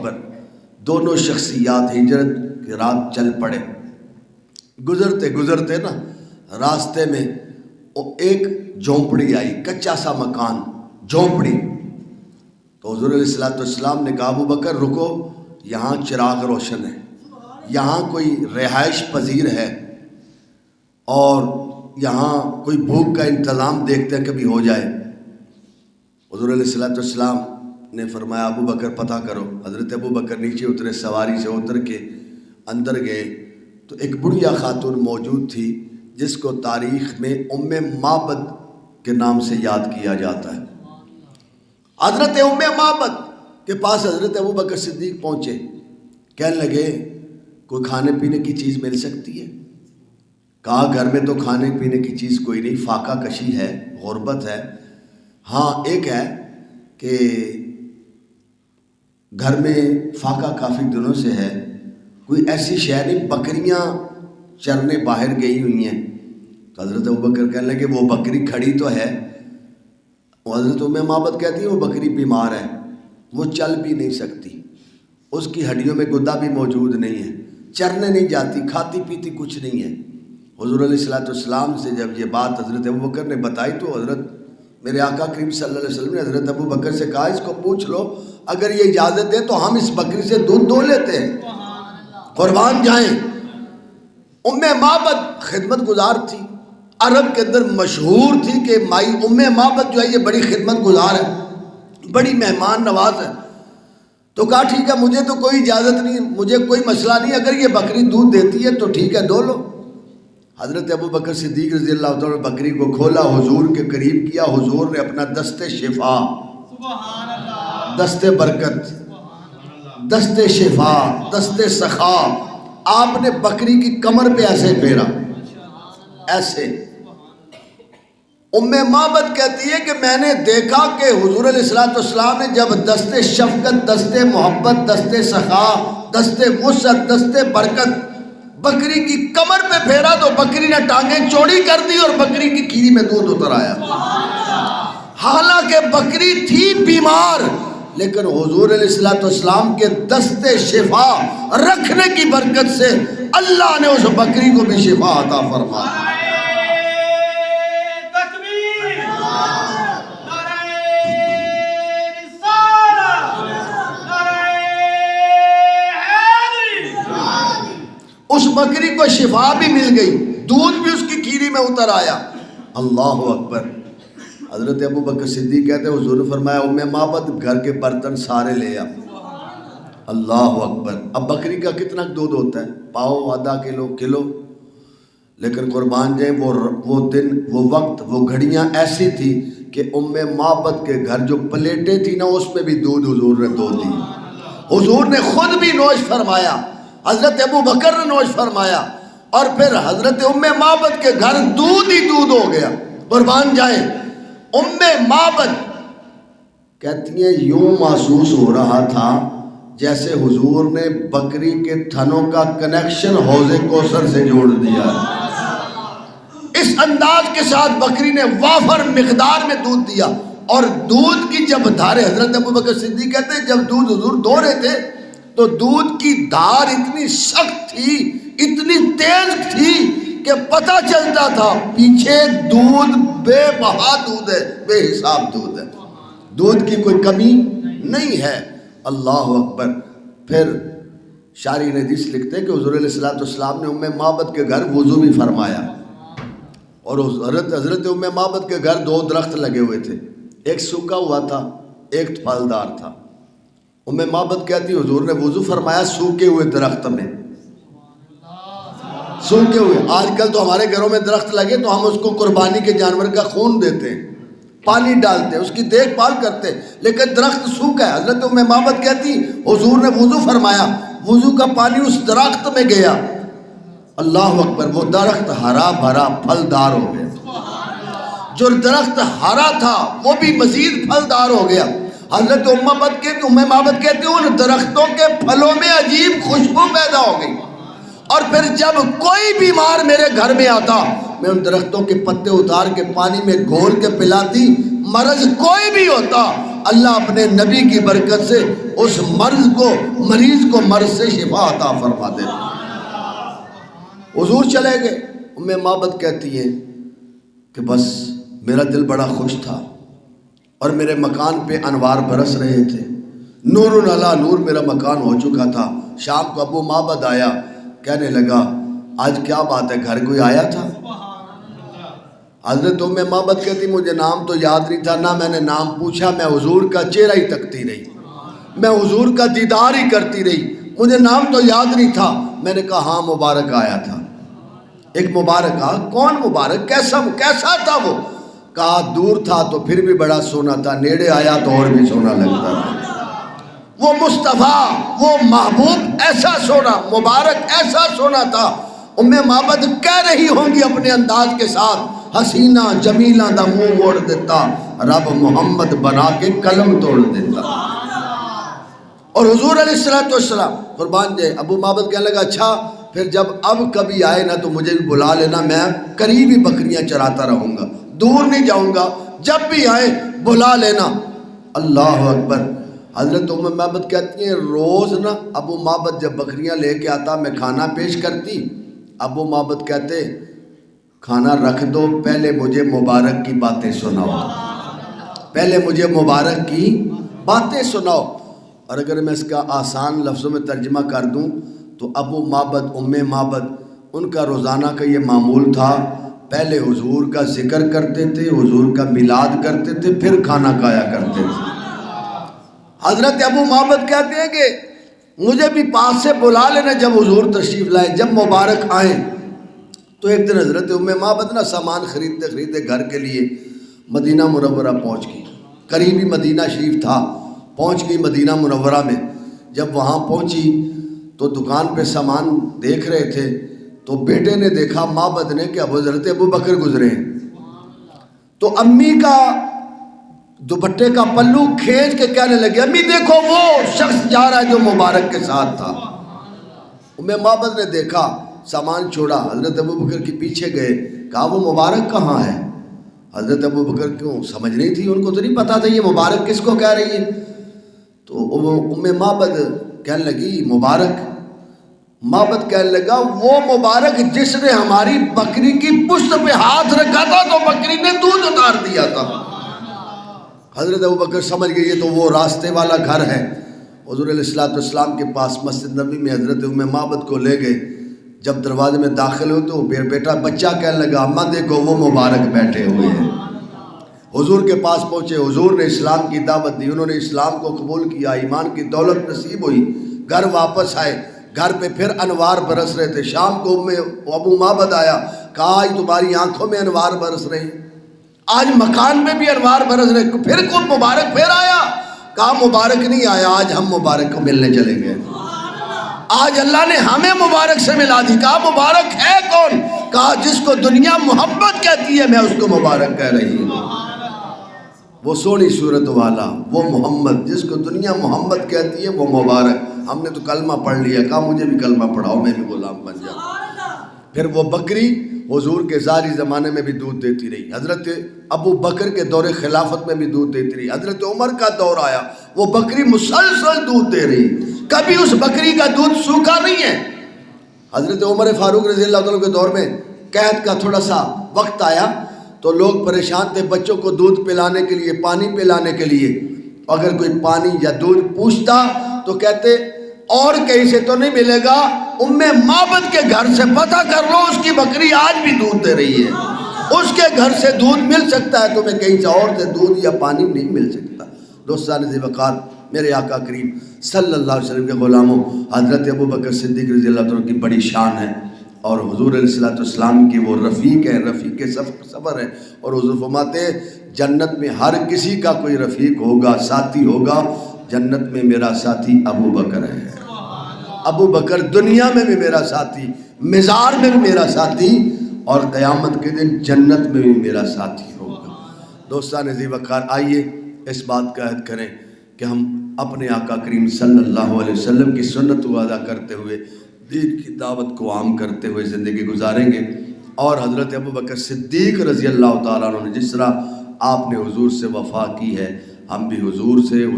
اکبر، دونوں شخصیات ہجرت کی رات چل پڑے۔ گزرتے گزرتے نا راستے میں ایک جھونپڑی آئی، کچا سا مکان، جھونپڑی۔ تو حضور علیہ السلام نے کہا ابو بکر رکو، یہاں چراغ روشن ہے، یہاں کوئی رہائش پذیر ہے اور یہاں کوئی بھوک کا انتظام دیکھتے ہیں کبھی ہو جائے۔ حضور علیہ السلام نے فرمایا ابو بکر پتہ کرو۔ حضرت ابو بکر نیچے اترے، سواری سے اتر کے اندر گئے تو ایک بڑھیا خاتون موجود تھی جس کو تاریخ میں ام معبد کے نام سے یاد کیا جاتا ہے۔ حضرت ام معبد کے پاس حضرت ابو بکر صدیق پہنچے، کہنے لگے کوئی کھانے پینے کی چیز مل سکتی ہے؟ کہا گھر میں تو کھانے پینے کی چیز کوئی نہیں، فاقہ کشی ہے، غربت ہے۔ ہاں ایک ہے کہ گھر میں فاقہ کافی دنوں سے ہے، کوئی ایسی شے نہیں، بکریاں چرنے باہر گئی ہوئی ہیں۔ تو حضرت ابوبکر کہنے لگے وہ بکری کھڑی تو ہے۔ حضرت ام معبد کہتی ہے وہ بکری بیمار ہے، وہ چل بھی نہیں سکتی، اس کی ہڈیوں میں گدا بھی موجود نہیں ہے، چرنے نہیں جاتی، کھاتی پیتی کچھ نہیں ہے۔ حضور علیہ السلام سے جب یہ بات حضرت ابوبکر نے بتائی تو حضرت میرے آقا کریم صلی اللہ علیہ وسلم نے حضرت ابوبکر سے کہا اس کو پوچھ لو، اگر یہ اجازت دے تو ہم اس بکری سے دودھ دو لیتے ہیں، قربان جائیں۔ ام معبد خدمت گزار تھی، عرب کے اندر مشہور تھی کہ مائی ام معبد جو ہے یہ بڑی خدمت گزار ہے، بڑی مہمان نواز ہے۔ تو کہا ٹھیک ہے مجھے تو کوئی اجازت نہیں، مجھے کوئی مسئلہ نہیں، اگر یہ بکری دودھ دیتی ہے تو ٹھیک ہے دو لو۔ حضرت ابو بکر صدیق رضی اللہ تعالیٰ بکری کو کھولا، حضور کے قریب کیا، حضور نے اپنا دست شفا، دست برکت، دست شفا، دست سخا آپ نے بکری کی کمر پہ ایسے پھیرا، ایسے۔ ام معبد کہتی ہے کہ میں نے دیکھا کہ حضور علیہ السلام نے جب دست شفقت، دست محبت، دست سخا، دست وسعت، دست برکت بکری کی کمر پہ پھیرا تو بکری نے ٹانگیں چوڑی کر دی اور بکری کی کیری میں دودھ اتر آیا۔ حالانکہ بکری تھی بیمار، لیکن حضور علیہ السلام کے دست شفا رکھنے کی برکت سے اللہ نے اس بکری کو بھی شفا عطا فرمایا۔ اس بکری کو شفا بھی مل گئی، دودھ بھی اس کی کیری میں اتر آیا۔ اللہ اکبر۔ حضرت ابو بکر صدیق کہتے ہیں حضور نے فرمایا ام معبد گھر کے برتن سارے لے آ۔ اللہ اکبر۔ اب بکری کا کتنا دودھ ہوتا ہے؟ پاؤ، آدھا کلو، لیکن قربان جائیں وہ دن، وہ وقت، وہ گھڑیاں ایسی تھی کہ ام معبد کے گھر جو پلیٹیں تھی نا اس میں بھی دودھ حضور نے دو دی۔ حضور نے خود بھی نوش فرمایا، حضرت ابو بکر نے نوش فرمایا، اور پھر حضرت ام معبد کے گھر دودھ ہی دودھ ہو گیا۔ قربان جائیں۔ ام معبد کہتی ہیں یوں محسوس ہو رہا تھا جیسے حضور نے بکری کے تھنوں کا کنیکشن حوض کوثر سے جوڑ دیا۔ اس انداز کے ساتھ بکری نے وافر مقدار میں دودھ دیا، اور دودھ کی جب دھارے، حضرت ابو بکر صدیق کہتے ہیں جب دودھ حضور دو رہے تھے تو دودھ کی دھار اتنی سخت تھی، اتنی تیز تھی کہ پتہ چلتا تھا پیچھے دودھ بے بہا دودھ ہے، بے حساب دودھ ہے، دودھ کی کوئی کمی نہیں ہے۔ اللہ اکبر۔ پھر شارح حدیث لکھتے ہیں کہ حضور علیہ السلام نے ام معبد کے گھر وضو بھی فرمایا، اور حضرت ام معبد کے گھر دو درخت لگے ہوئے تھے، ایک سوکھا ہوا تھا، ایک پھلدار تھا۔ ام معبد کہتی حضور نے وضو فرمایا سوکھے ہوئے درخت میں، سوکھے ہوئے۔ آج کل تو ہمارے گھروں میں درخت لگے تو ہم اس کو قربانی کے جانور کا خون دیتے ہیں، پانی ڈالتے ہیں، اس کی دیکھ بھال کرتے ہیں، لیکن درخت سوکھا ہے۔ حضرت ام معبد کہتی حضور نے وضو فرمایا، وضو کا پانی اس درخت میں گیا، اللہ اکبر، وہ درخت ہرا بھرا پھلدار ہو گیا۔ جو درخت ہرا تھا وہ بھی مزید پھلدار ہو گیا۔ حضرت ام معبد کہتے ہیں ان درختوں کے پھلوں میں عجیب خوشبو پیدا ہو گئی، اور پھر جب کوئی بیمار میرے گھر میں آتا میں ان درختوں کے پتے اتار کے پانی میں گھول کے پلاتی، مرض کوئی بھی ہوتا اللہ اپنے نبی کی برکت سے اس مریض کو مرض سے شفا عطا فرما دے۔ حضور چلے گئے۔ ام معبد کہتی ہیں کہ بس میرا دل بڑا خوش تھا اور میرے مکان پہ انوار برس رہے تھے، نور علی نور میرا مکان ہو چکا تھا۔ شام کو ابو معبد آیا، کہنے لگا آج کیا بات ہے، گھر کوئی آیا تھا؟ حضرت ام معبد کہتی مجھے نام تو یاد نہیں تھا، نہ میں نے نام پوچھا، میں حضور کا چہرہ ہی تکتی رہی، میں حضور کا دیدار ہی کرتی رہی، مجھے نام تو یاد نہیں تھا۔ میں نے کہا ہاں مبارک آیا تھا، ایک مبارک آ۔ کون مبارک؟ کیسا تھا وہ؟ کہا دور تھا تو پھر بھی بڑا سونا تھا، نیڑے آیا تو اور بھی سونا لگتا تھا۔ وہ مصطفیٰ، وہ محبوب ایسا سونا، مبارک ایسا سونا تھا۔ ام معبد کہہ رہی ہوں گی اپنے انداز کے ساتھ، حسینہ جمیلہ دا منہ موڑ دیتا، رب محمد بنا کے قلم توڑ دیتا۔ اور حضور علیہ السلام قربان جائے، ابو معبد کہنے لگا اچھا پھر جب اب کبھی آئے نا تو مجھے بھی بلا لینا، میں قریب ہی بکریاں چراتا رہوں گا، دور نہیں جاؤں گا، جب بھی آئے بلا لینا۔ اللہ اکبر۔ حضرت ام معبد کہتی ہیں روز نا ابو معبد جب بکریاں لے کے آتا میں کھانا پیش کرتی، ابو معبد کہتے کھانا رکھ دو، پہلے مجھے مبارک کی باتیں سناؤ، پہلے مجھے مبارک کی باتیں سناؤ۔ اور اگر میں اس کا آسان لفظوں میں ترجمہ کر دوں تو ابو معبد، ام معبد، ان کا روزانہ کا یہ معمول تھا، پہلے حضور کا ذکر کرتے تھے، حضور کا میلاد کرتے تھے، پھر کھانا کھایا کرتے تھے۔ حضرت ابو معبد کہتے ہیں کہ مجھے بھی پاس سے بلا لینا جب حضور تشریف لائے، جب مبارک آئیں۔ تو ایک دن حضرت ام معبد نا سامان خریدتے گھر کے لیے مدینہ منورہ پہنچ گئی، قریبی مدینہ شریف تھا، پہنچ گئی مدینہ منورہ میں۔ جب وہاں پہنچی تو دکان پہ سامان دیکھ رہے تھے تو بیٹے نے دیکھا معبد نے کہ حضرت ابو بکر گزرے ہیں، تو امی کا دوپٹے کا پلو کھینچ کے کہنے لگے امی دیکھو وہ شخص جا رہا ہے جو مبارک کے ساتھ تھا۔ ام معبد نے دیکھا، سامان چھوڑا، حضرت ابو بکر کے پیچھے گئے، کہا وہ مبارک کہاں ہے؟ حضرت ابو بکر کیوں سمجھ نہیں تھی، ان کو تو نہیں پتا تھا یہ مبارک کس کو کہہ رہی ہے۔ تو ام معبد کہنے لگی مبارک؟ معبد کہنے لگا وہ مبارک جس نے ہماری بکری کی پشت پہ ہاتھ رکھا تھا تو بکری نے دودھ اتار دیا تھا۔ حضرت ابو بکر سمجھ گئی یہ تو وہ راستے والا گھر ہے۔ حضور علیہ السلام کے پاس مسجد نبی میں حضرت ام معبد کو لے گئے۔ جب دروازے میں داخل ہوئے تو بیٹا بچہ کہنے لگا اماں دیکھو وہ مبارک بیٹھے ہوئے ہیں۔ حضور کے پاس پہنچے، حضور نے اسلام کی دعوت دی، انہوں نے اسلام کو قبول کیا، ایمان کی دولت نصیب ہوئی، گھر واپس آئے، گھر پہ پھر انوار برس رہے تھے۔ شام کو ابو معبد آیا، کہا آج تمہاری آنکھوں میں انوار برس رہے ہیں، آج مکان میں بھی انوار برس رہے۔ پھر کوئی مبارک پھر آیا، کہا مبارک نہیں آیا، آج ہم مبارک کو ملنے چلے گئے، آج اللہ نے ہمیں مبارک سے ملا دی۔ کہا مبارک ہے کون؟ کہا جس کو دنیا محبت کہتی ہے میں اس کو مبارک کہہ رہی ہوں۔ وہ سونی صورت والا، وہ محمد جس کو دنیا محمد کہتی ہے وہ مبارک۔ ہم نے تو کلمہ پڑھ لیا، کہا مجھے بھی کلمہ پڑھاؤ میں بھی غلام بن جاؤں۔ پھر وہ بکری حضور کے ظاہری زمانے میں بھی دودھ دیتی رہی، حضرت ابو بکر کے دور خلافت میں بھی دودھ دیتی رہی، حضرت عمر کا دور آیا وہ بکری مسلسل دودھ دے رہی، کبھی اس بکری کا دودھ سوکھا نہیں ہے۔ حضرت عمر فاروق رضی اللہ عنہ کے دور میں قحط کا تھوڑا سا وقت آیا تو لوگ پریشان تھے بچوں کو دودھ پلانے کے لیے، پانی پلانے کے لیے، اگر کوئی پانی یا دودھ پوچھتا تو کہتے اور کہیں سے تو نہیں ملے گا، ام معبد کے گھر سے پتہ کر لو اس کی بکری آج بھی دودھ دے رہی ہے، اس کے گھر سے دودھ مل سکتا ہے، تمہیں کہیں سے اور سے دودھ یا پانی نہیں مل سکتا۔ دوستان ذی وقار، میرے آقا کریم صلی اللہ علیہ وسلم کے غلاموں، حضرت ابو بکر صدیق رضی اللہ عنہ کی بڑی شان ہے، اور حضور علیہ السلام کی وہ رفیق ہے، رفیق سفر ہے، اور حضور فرماتے ہیں جنت میں ہر کسی کا کوئی رفیق ہوگا، ساتھی ہوگا، جنت میں میرا ساتھی ابو بکر ہے۔ ابو بکر دنیا میں بھی میرا ساتھی، مزار میں بھی میرا ساتھی، اور قیامت کے دن جنت میں بھی میرا ساتھی ہوگا۔ دوستان ذی وقار، آئیے اس بات کا عہد کریں کہ ہم اپنے آقا کریم صلی اللہ علیہ وسلم کی سنت کو ادا کرتے ہوئے، دین کی دعوت کو عام کرتے ہوئے زندگی گزاریں گے، اور حضرت ابو بکر صدیق رضی اللہ تعالیٰ عنہ نے جس طرح آپ نے حضور سے وفا کی ہے، ہم بھی حضور سے